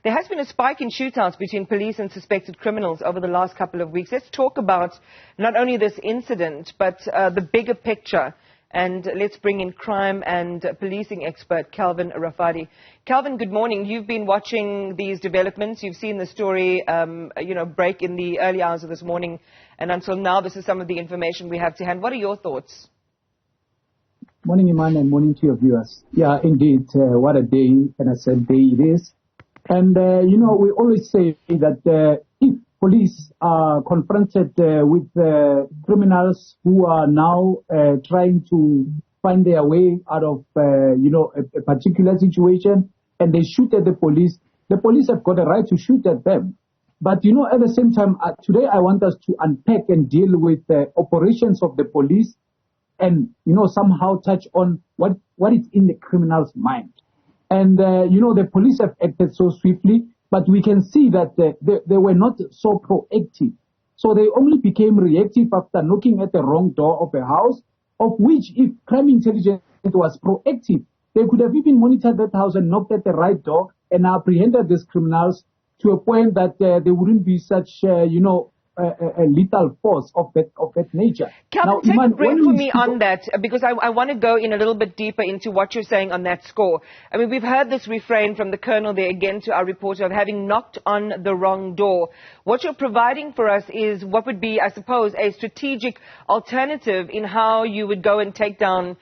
There has been a spike in shootouts between police and suspected criminals over the last couple of weeks. Let's talk about not only this incident, but the bigger picture. And let's bring in crime and policing expert Calvin Rafadi. Calvin, good morning. You've been watching these developments. You've seen the story, break in the early hours of this morning. And until now, this is some of the information we have to hand. What are your thoughts? Morning, Iman, and morning to your viewers. Yeah, indeed, what a day, and a sad day it is. And, we always say that if police are confronted with criminals who are now trying to find their way out of, a particular situation, and they shoot at the police have got a right to shoot at them. But, at the same time, today I want us to unpack and deal with the operations of the police and, somehow touch on what is in the criminal's mind. And, the police have acted so swiftly, but we can see that they were not so proactive. So they only became reactive after knocking at the wrong door of a house, of which if crime intelligence was proactive, they could have even monitored that house and knocked at the right door and apprehended these criminals to a point that there wouldn't be such, a lethal force of that nature. Calvin, take a break for me on that, because I want to go in a little bit deeper into what you're saying on that score. I mean, we've heard this refrain from the colonel there again to our reporter of having knocked on the wrong door. What you're providing for us is what would be, I suppose, a strategic alternative in how you would go and take down,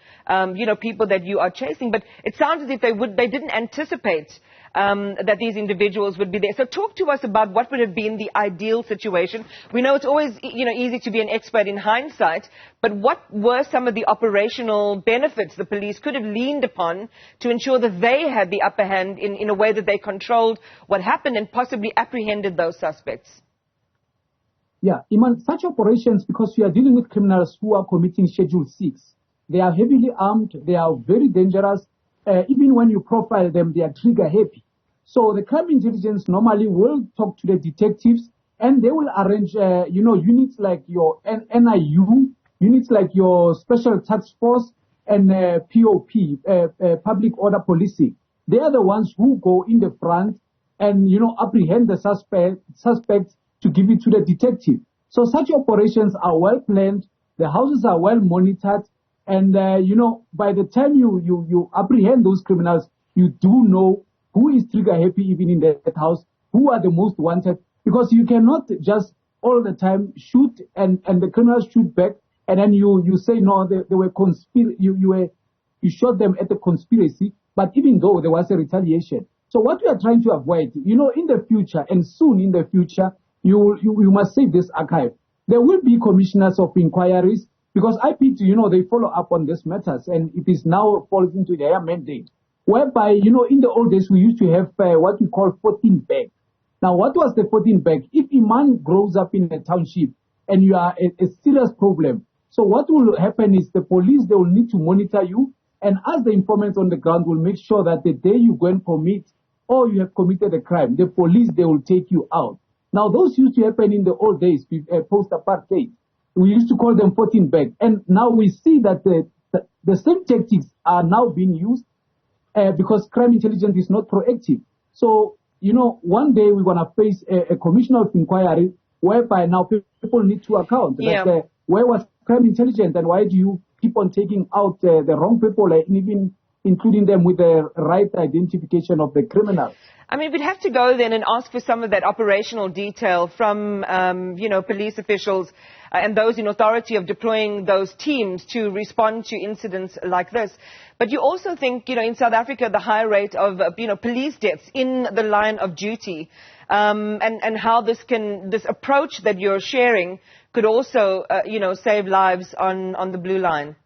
people that you are chasing. But it sounds as if they didn't anticipate that these individuals would be there. So talk to us about what would have been the ideal situation. We know it's always, easy to be an expert in hindsight, but what were some of the operational benefits the police could have leaned upon to ensure that they had the upper hand in a way that they controlled what happened and possibly apprehended those suspects? Yeah, Iman, such operations, because we are dealing with criminals who are committing Schedule 6, they are heavily armed, they are very dangerous. Even when you profile them, they are trigger happy. So the crime intelligence normally will talk to the detectives, and they will arrange, units like your NIU, units like your Special Task Force, and POP, Public Order Policing. They are the ones who go in the front and, apprehend the suspects to give it to the detective. So such operations are well planned. The houses are well monitored. And, by the time you apprehend those criminals, you do know who is trigger happy even in that house, who are the most wanted, because you cannot just all the time shoot and the criminals shoot back and then you say, no, they were you shot them at the conspiracy, but even though there was a retaliation. So what we are trying to avoid, in the future and soon in the future, you must save this archive. There will be commissioners of inquiries, because IPT, they follow up on these matters, and it is now falls into their mandate. Whereby, in the old days, we used to have what we call 14 bag. Now, what was the 14 bag? If a man grows up in a township and you are a serious problem, so what will happen is the police, they will need to monitor you, and as the informants on the ground will make sure that the day you go and commit or you have committed a crime, the police, they will take you out. Now, those used to happen in the old days, post-apartheid. We used to call them 14 bag. And now we see that the same tactics are now being used because crime intelligence is not proactive. So, one day we're going to face a commissioner of inquiry whereby now people need to account. Yeah. That, where was crime intelligence and why do you keep on taking out the wrong people and even including them with the right identification of the criminal? I mean, we'd have to go then and ask for some of that operational detail from, police officials and those in authority of deploying those teams to respond to incidents like this. But you also think, in South Africa, the high rate of, police deaths in the line of duty, and how this approach that you're sharing could also, save lives on the blue line.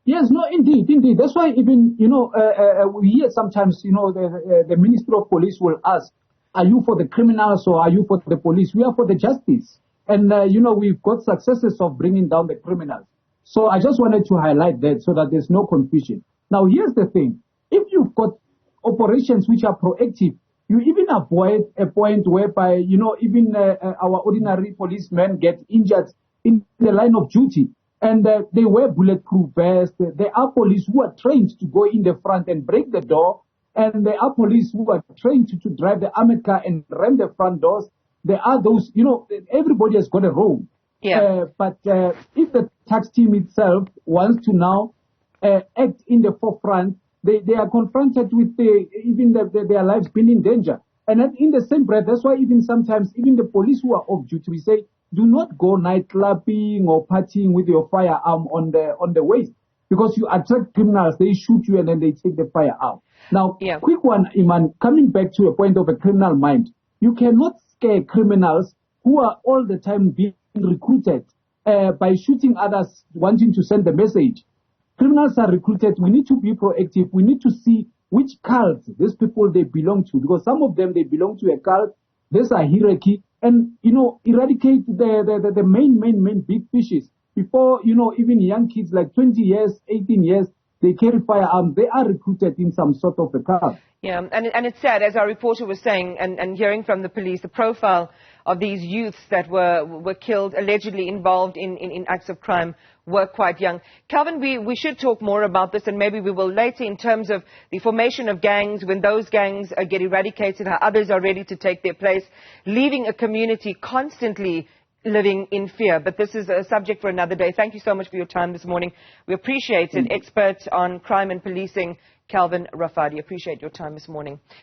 Yes, no, indeed. That's why even, we hear sometimes, the Minister of Police will ask, are you for the criminals or are you for the police? We are for the justice. And, we've got successes of bringing down the criminals. So I just wanted to highlight that so that there's no confusion. Now, here's the thing. If you've got operations which are proactive, you even avoid a point whereby, even our ordinary policemen get injured in the line of duty. And they wear bulletproof vests. There are police who are trained to go in the front and break the door And there are police who are trained to drive the armored car and ram the front doors. There are those, everybody has got a role. Yeah. But if the tax team itself wants to now act in the forefront, they are confronted with their lives being in danger. And in the same breath, that's why sometimes the police who are off duty, we say, do not go nightclubbing or partying with your firearm on the waist, because you attract criminals. They shoot you and then they take the firearm. Now, quick one, Iman, coming back to a point of a criminal mind, you cannot scare criminals who are all the time being recruited by shooting others, wanting to send the message. Criminals are recruited. We need to be proactive. We need to see which cult these people they belong to, because some of them they belong to a cult. There's a hierarchy, and eradicate the main big fishes before even young kids like 20 years, 18 years. They carry firearms. They are recruited in some sort of a cult. Yeah, and it's sad, as our reporter was saying, and hearing from the police, the profile of these youths that were killed, allegedly involved in acts of crime, were quite young. Calvin, we should talk more about this, and maybe we will later, in terms of the formation of gangs, when those gangs get eradicated, how others are ready to take their place, leaving a community constantly living in fear. But this is a subject for another day. Thank you so much for your time this morning. We appreciate it. Expert on crime and policing, Calvin Rafadi. Appreciate your time this morning.